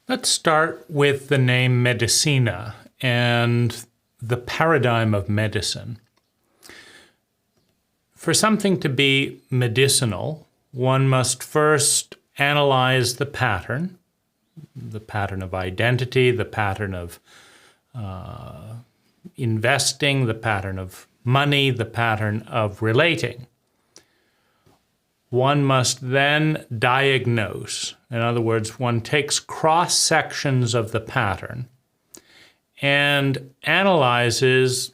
Let's start with the name Medicina and the paradigm of medicine. For something to be medicinal, one must first analyze the pattern of identity, the pattern of investing, the pattern of money, the pattern of relating. One must then diagnose. In other words, one takes cross-sections of the pattern and analyzes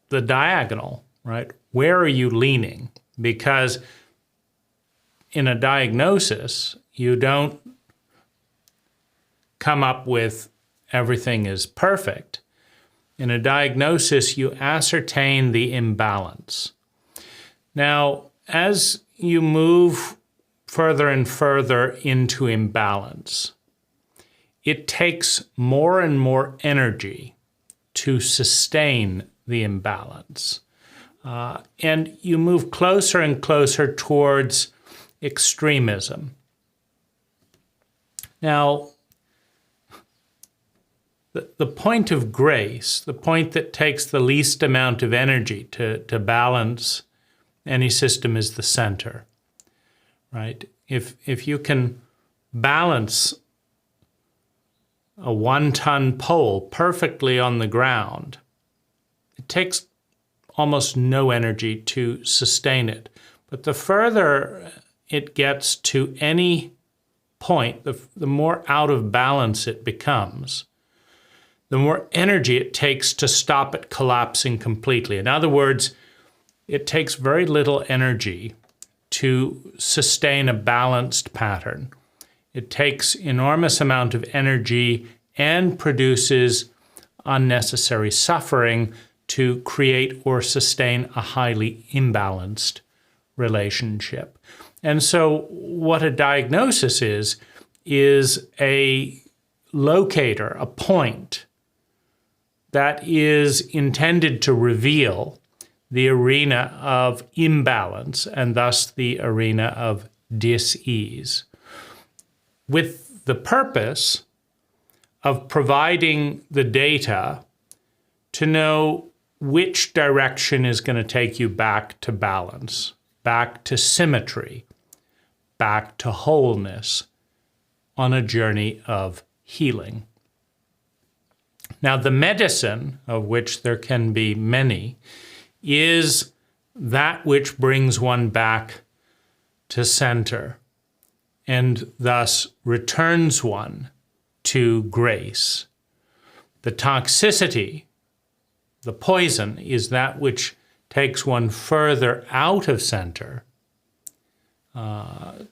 the diagonal, right? Where are you leaning? Because in a diagnosis, you don't come up with everything is perfect. In a diagnosis, you ascertain the imbalance. Now, as you move further and further into imbalance, it takes more and more energy to sustain the imbalance. And you move closer and closer towards extremism. Now, the point of grace, the point that takes the least amount of energy to balance any system is the center, right? If you can balance a 1-ton pole perfectly on the ground, it takes almost no energy to sustain it. But the further it gets to any point, the more out of balance it becomes, the more energy it takes to stop it collapsing completely. In other words, it takes very little energy to sustain a balanced pattern. It takes enormous amount of energy and produces unnecessary suffering to create or sustain a highly imbalanced relationship. And so what a diagnosis is a locator, a point that is intended to reveal the arena of imbalance and thus the arena of dis-ease, with the purpose of providing the data to know which direction is going to take you back to balance, back to symmetry, back to wholeness on a journey of healing. Now, the medicine, of which there can be many, is that which brings one back to center and thus returns one to grace. The toxicity, the poison, is that which takes one further out of center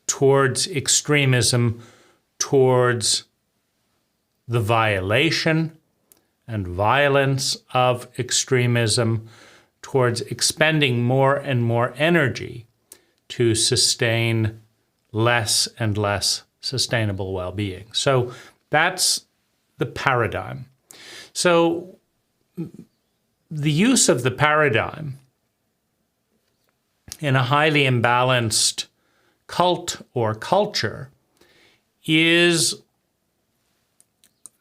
towards extremism, towards the violation and violence of extremism, towards expending more and more energy to sustain less and less sustainable well-being. So that's the paradigm. So the use of the paradigm in a highly imbalanced cult or culture is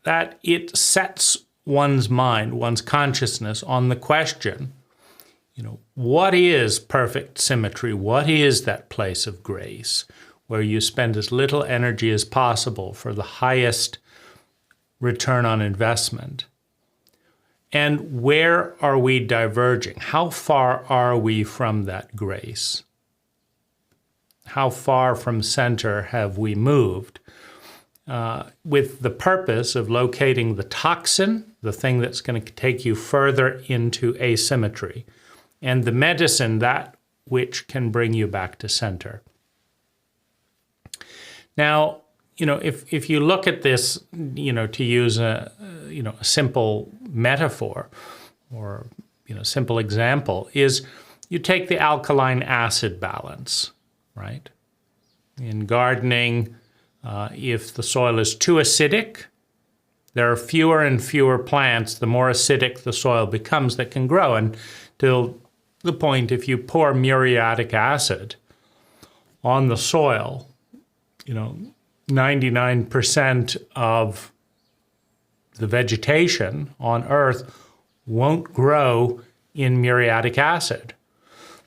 that it sets one's mind, one's consciousness on the question, what is perfect symmetry? What is that place of grace where you spend as little energy as possible for the highest return on investment? And where are we diverging? How far are we from that grace? How far from center have we moved? With the purpose of locating the toxin, the thing that's going to take you further into asymmetry, and the medicine, that which can bring you back to center. Now, if you look at this, to use a simple metaphor or, simple example, is you take the alkaline acid balance, right? In gardening, if the soil is too acidic, there are fewer and fewer plants, the more acidic the soil becomes, that can grow. Until the point, if you pour muriatic acid on the soil, 99% of the vegetation on Earth won't grow in muriatic acid.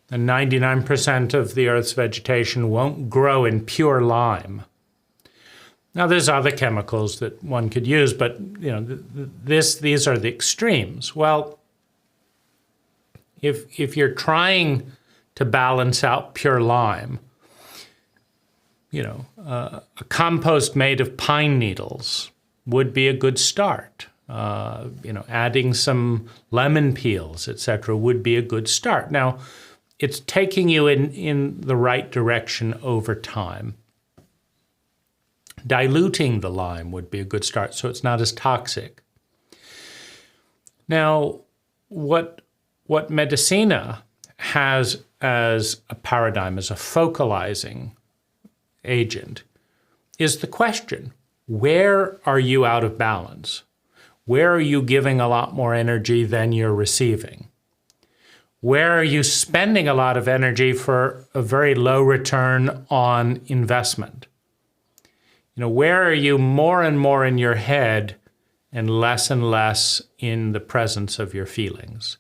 And 99% of the Earth's vegetation won't grow in pure lime. Now, there's other chemicals that one could use, but these are the extremes. Well, if you're trying to balance out pure lime, a compost made of pine needles would be a good start. Adding some lemon peels, etc., would be a good start. Now, it's taking you in the right direction over time. Diluting the lime would be a good start, so it's not as toxic. Now, what Medecina has as a paradigm, as a focalizing agent, is the question, where are you out of balance? Where are you giving a lot more energy than you're receiving? Where are you spending a lot of energy for a very low return on investment? Where are you more and more in your head and less in the presence of your feelings?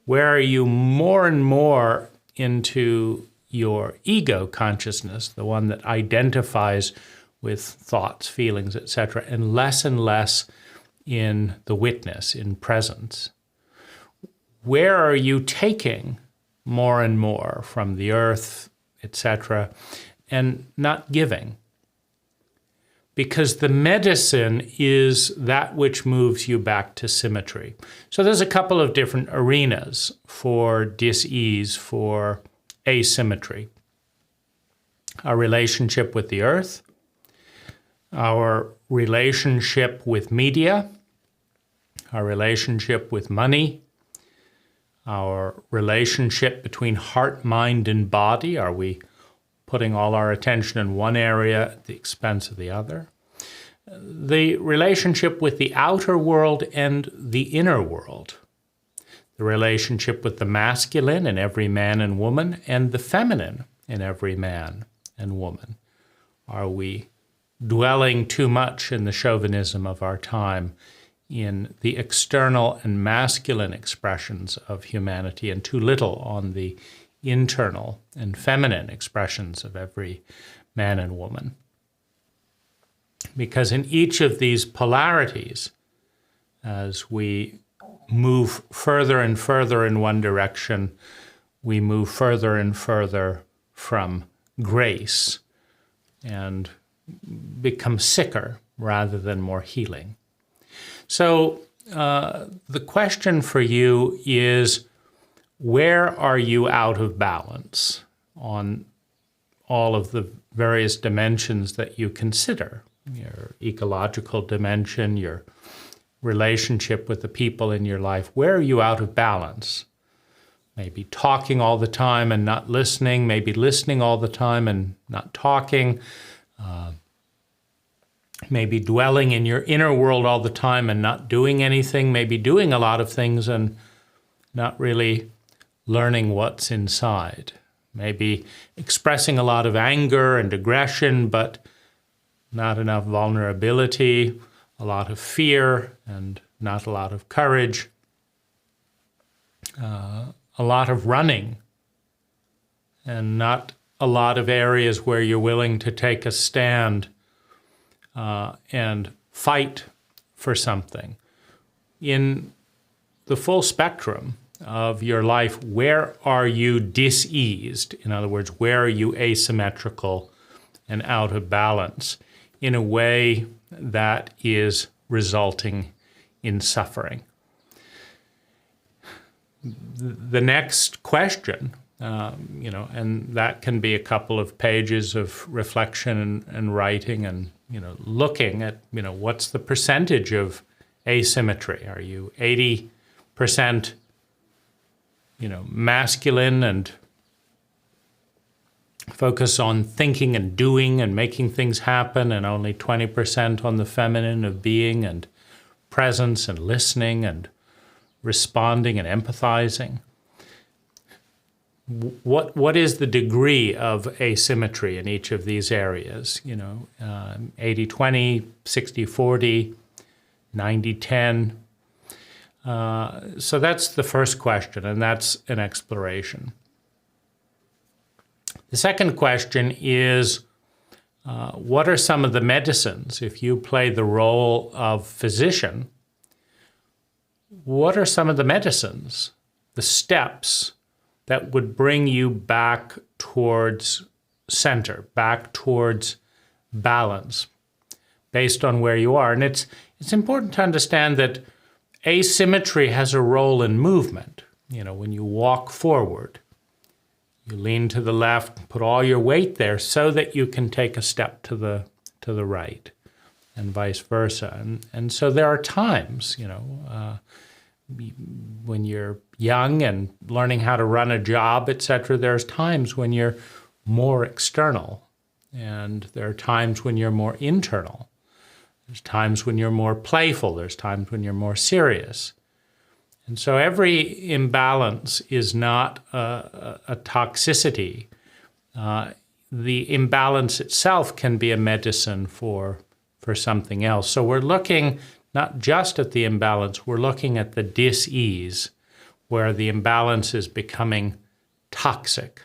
Where are you more and more into your ego consciousness, the one that identifies with thoughts, feelings, etc., and less in the witness, in presence? Where are you taking more and more from the earth, etc., and not giving? Because the medicine is that which moves you back to symmetry. So there's a couple of different arenas for dis-ease, for asymmetry. Our relationship with the earth, our relationship with media, our relationship with money, our relationship between heart, mind, and body. Are we putting all our attention in one area at the expense of the other? The relationship with the outer world and the inner world. The relationship with the masculine in every man and woman and the feminine in every man and woman. Are we dwelling too much in the chauvinism of our time, in the external and masculine expressions of humanity, and too little on the internal and feminine expressions of every man and woman? Because in each of these polarities, as we move further and further in one direction, we move further and further from grace and become sicker rather than more healing. So the question for you is, where are you out of balance on all of the various dimensions that you consider? Your ecological dimension, your relationship with the people in your life. Where are you out of balance? Maybe talking all the time and not listening, maybe listening all the time and not talking, maybe dwelling in your inner world all the time and not doing anything, maybe doing a lot of things and not really learning what's inside. Maybe expressing a lot of anger and aggression, but not enough vulnerability, a lot of fear and not a lot of courage, a lot of running and not a lot of areas where you're willing to take a stand and fight for something. In the full spectrum of your life, where are you diseased? In other words, where are you asymmetrical and out of balance in a way that is resulting in suffering? The next question, and that can be a couple of pages of reflection and writing and, looking at, what's the percentage of asymmetry? Are you 80%, masculine and focus on thinking and doing and making things happen, and only 20% on the feminine of being and presence and listening and responding and empathizing? what is the degree of asymmetry in each of these areas? 80-20, 60-40, 90-10. So that's the first question, and that's an exploration. The second question is, what are some of the medicines? If you play the role of physician, what are some of the medicines, the steps that would bring you back towards center, back towards balance, based on where you are? And it's important to understand that asymmetry has a role in movement. When you walk forward, you lean to the left, put all your weight there so that you can take a step to the right, and vice versa. And so there are times, when you're young and learning how to run a job, etc., there's times when you're more external, and there are times when you're more internal. There's times when you're more playful. There's times when you're more serious. And so every imbalance is not a toxicity. The imbalance itself can be a medicine for something else. So we're looking not just at the imbalance, we're looking at the dis-ease, where the imbalance is becoming toxic.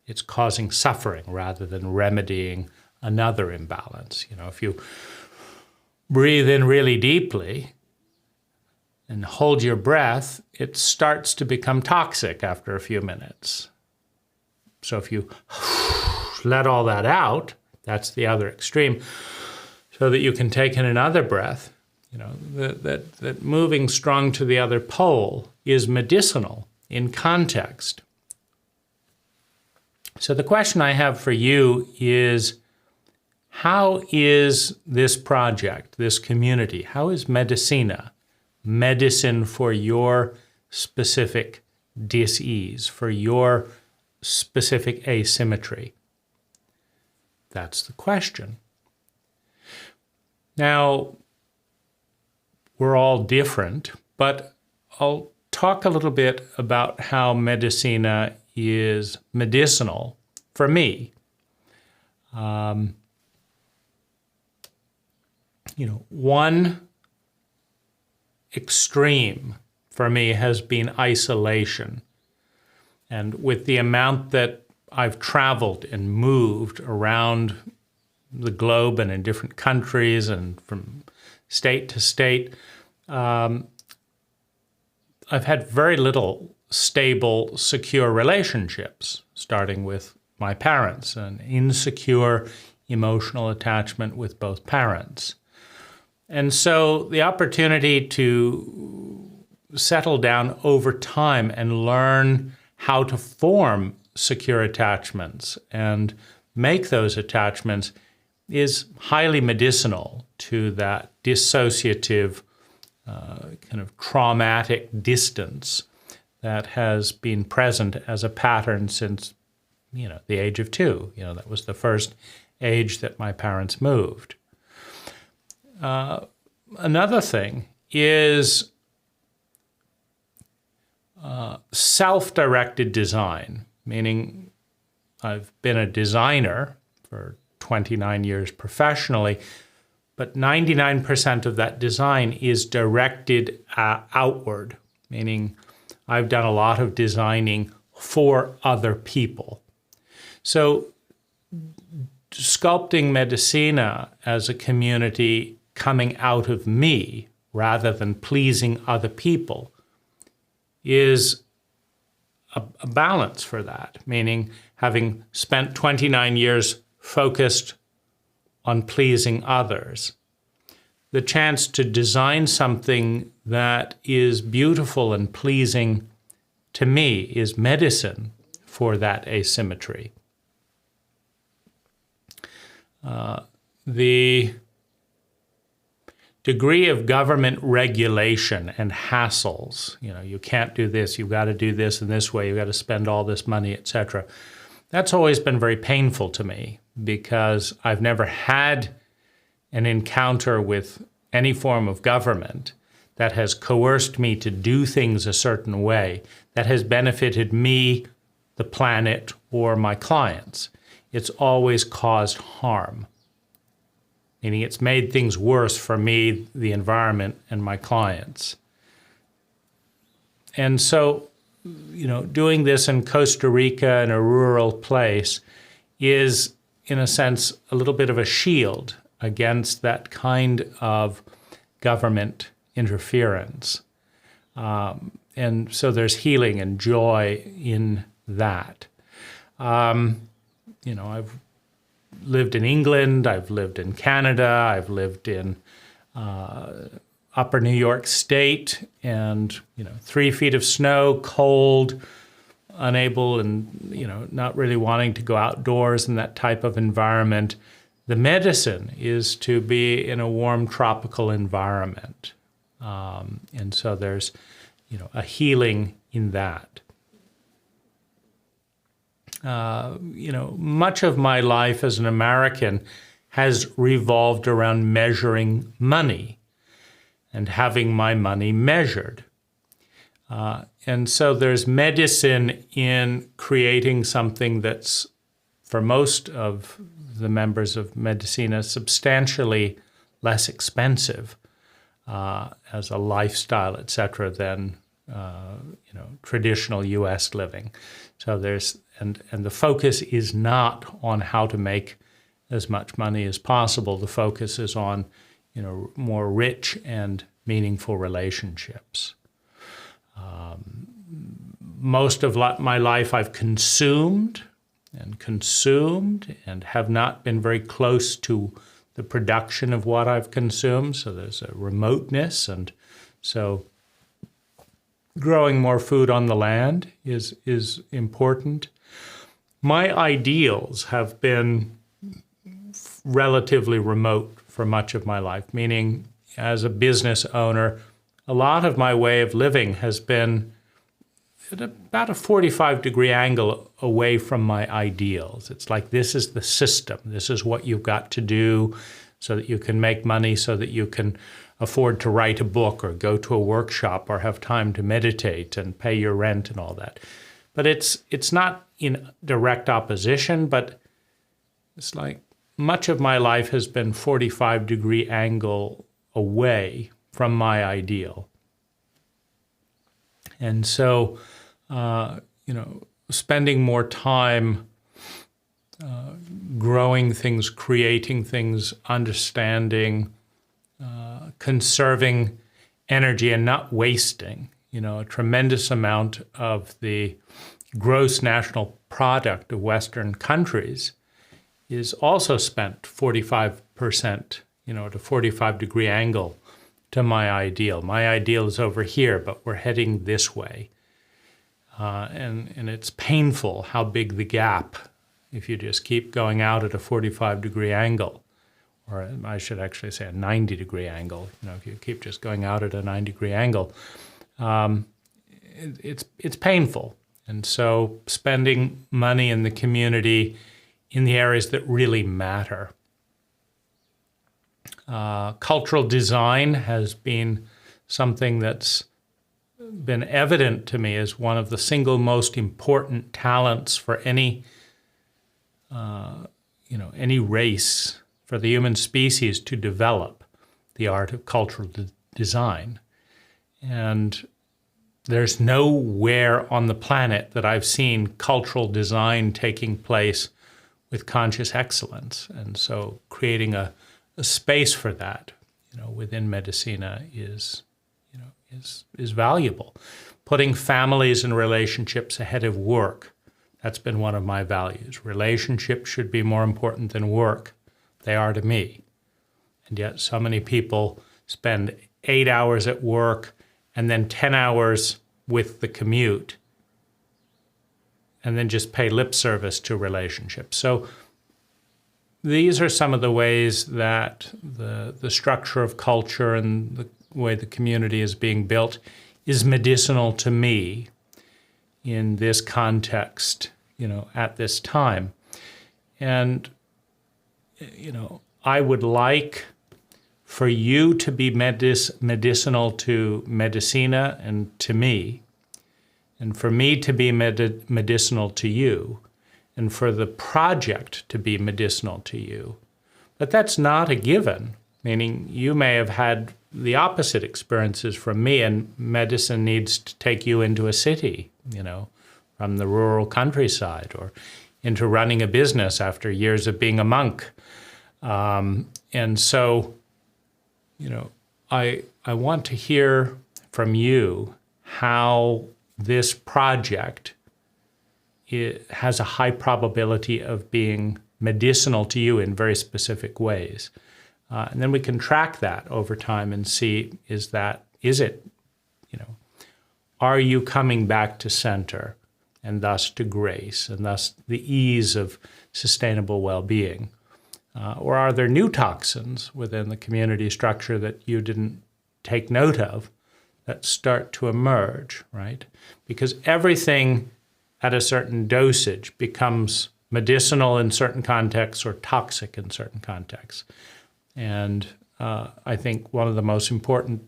It's causing suffering rather than remedying another imbalance. If you breathe in really deeply and hold your breath, it starts to become toxic after a few minutes. So if you let all that out, that's the other extreme, so that you can take in another breath. That moving strong to the other pole is medicinal in context. So the question I have for you is, how is this project, this community, how is Medicina medicine for your specific dis-ease, for your specific asymmetry? That's the question. Now, we're all different, but I'll talk a little bit about how Medicina is medicinal for me. One extreme for me has been isolation. And with the amount that I've traveled and moved around the globe and in different countries and from state to state, I've had very little stable, secure relationships, starting with my parents, an insecure emotional attachment with both parents. And so the opportunity to settle down over time and learn how to form secure attachments and make those attachments is highly medicinal to that dissociative, kind of traumatic distance that has been present as a pattern since, the age of 2. That was the first age that my parents moved. Another thing is self-directed design, meaning I've been a designer for 29 years professionally, but 99% of that design is directed outward, meaning I've done a lot of designing for other people. So sculpting Medicina as a community coming out of me rather than pleasing other people is a balance for that, meaning having spent 29 years focused on pleasing others, the chance to design something that is beautiful and pleasing to me is medicine for that asymmetry. The degree of government regulation and hassles, you can't do this, you've got to do this in this way, you've got to spend all this money, etc. That's always been very painful to me because I've never had an encounter with any form of government that has coerced me to do things a certain way, that has benefited me, the planet or my clients. It's always caused harm, meaning it's made things worse for me, the environment, and my clients. And so, doing this in Costa Rica in a rural place is, in a sense, a little bit of a shield against that kind of government interference. And so there's healing and joy in that. I've lived in England, I've lived in Canada, I've lived in upper New York State, and 3 feet of snow, cold, unable and not really wanting to go outdoors in that type of environment. The medicine is to be in a warm tropical environment. And so there's a healing in that. Much of my life as an American has revolved around measuring money and having my money measured. And so there's medicine in creating something that's, for most of the members of Medecina, substantially less expensive as a lifestyle, et cetera, than traditional U.S. living. So there's and the focus is not on how to make as much money as possible. The focus is on more rich and meaningful relationships. Most of my life I've consumed and have not been very close to the production of what I've consumed. So there's a remoteness, and so growing more food on the land is important. My ideals have been relatively remote for much of my life, meaning as a business owner, a lot of my way of living has been at about a 45-degree angle away from my ideals. It's like, this is the system. This is what you've got to do so that you can make money, so that you can afford to write a book or go to a workshop or have time to meditate and pay your rent and all that. But it's not in direct opposition, but it's like much of my life has been 45-degree angle away from my ideal. And so, spending more time growing things, creating things, understanding, conserving energy and not wasting. A tremendous amount of the gross national product of Western countries is also spent 45%, at a 45-degree angle to my ideal. My ideal is over here, but we're heading this way. And it's painful how big the gap, if you just keep going out at a 45-degree angle, or I should actually say a 90-degree angle. If you keep just going out at a 90-degree angle, it's painful. And so spending money in the community in the areas that really matter. Cultural design has been something that's been evident to me as one of the single most important talents for any race, for the human species to develop the art of cultural design. And there's nowhere on the planet that I've seen cultural design taking place with conscious excellence. And so creating a space for that, within Medecina is valuable. Putting families and relationships ahead of work, that's been one of my values. Relationships should be more important than work. They are to me. And yet so many people spend 8 hours at work and then 10 hours with the commute, and then just pay lip service to relationships. So these are some of the ways that the structure of culture and the way the community is being built is medicinal to me in this context, at this time. And, I would like for you to be medicinal to Medecina and to me. and for me to be medicinal to you, and for the project to be medicinal to you. But that's not a given, meaning you may have had the opposite experiences from me, and medicine needs to take you into a city, from the rural countryside, or into running a business after years of being a monk. And so, I want to hear from you how this project has a high probability of being medicinal to you in very specific ways. And then we can track that over time and see, are you coming back to center, and thus to grace, and thus the ease of sustainable well-being? Or are there new toxins within the community structure that you didn't take note of that start to emerge, right? Because everything at a certain dosage becomes medicinal in certain contexts or toxic in certain contexts. And I think one of the most important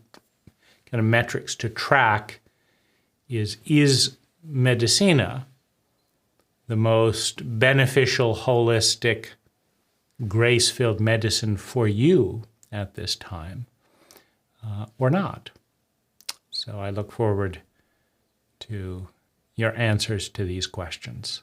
kind of metrics to track is Medecina the most beneficial, holistic, grace-filled medicine for you at this time, or not? So I look forward to your answers to these questions.